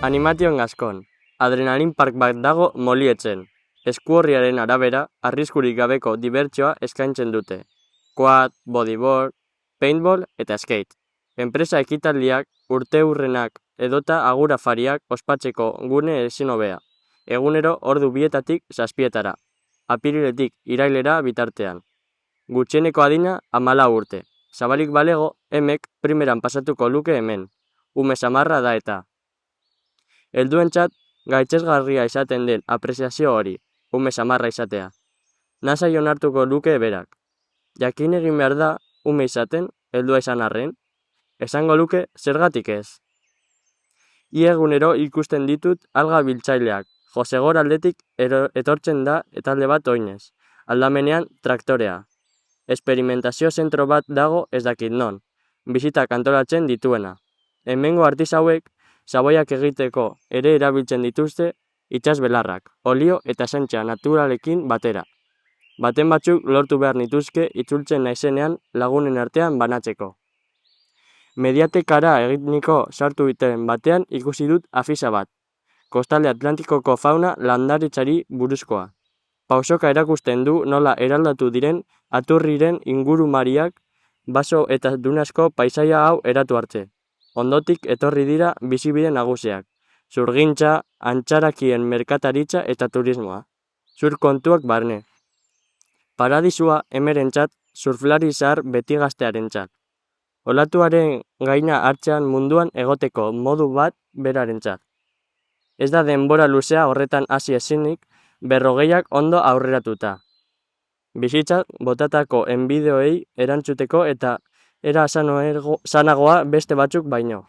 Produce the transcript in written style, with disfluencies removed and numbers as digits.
Animation Gaskon. Adrenalin park bat dago Molietzen. Eskuorriaren arabera, arriskurik gabeko dibertsioa eskaintzen dute. Quad, bodyboard, paintball eta skate. Enpresa ekitaldiak, urteurrenak edota agur afariak ospatzeko gune ezin hobea. Egunero ordu 2:00 7:00. Apiriletik irailera bitartean. Gutxieneko adina 14 urte. Zabalik balego, emek primeran pasatuko luke hemen. Ume samarra da eta. Helduentzat gaitzesgarria izaten den apreziazio hori, ume samarra izatea. Nasai onartuko luke berak. Jakin egin behar da, ume izaten, heldua izan arren, esango luke zergatik ez. Ia egunero ikusten ditut alga biltzaileak, Josegor aldetik etortzen da talde bat oinez, aldamenean traktorea. Esperimentazio zentro bat dago ez dakit non, bizitak antolatzen dituena. Hemengo artisauek, zaboiak egiteko ere erabiltzen dituzte itsas belarrak, olio eta esentzia naturalekin batera. Baten batzuk lortu behar nituzke itzultzen naizenean lagunen artean banatzeko. Mediatekara eginiko sartu biten batean ikusi dut afisa bat. Kostalde Atlantikoko fauna landaritzari buruzkoa. Pausoka erakusten du nola eraldatu diren aturriren ingurumariak baso eta dunasko paisaia hau eratu arte. Ondotik etorri dira bizibide nagusiak. Zurgintza, antxarakien merkataritza eta turismoa. Zur kontuak barne. Paradisua emerentzat, surflari zahar beti gaztearentzat. Olatuaren gaina hartzean munduan egoteko modu bat berarentzat. Ez da denbora luzea horretan hasi ezinik, 40ak ondo aurreratuta. Bizitzak botatako enbideoei erantzuteko eta era sanagoa beste batzuk baino.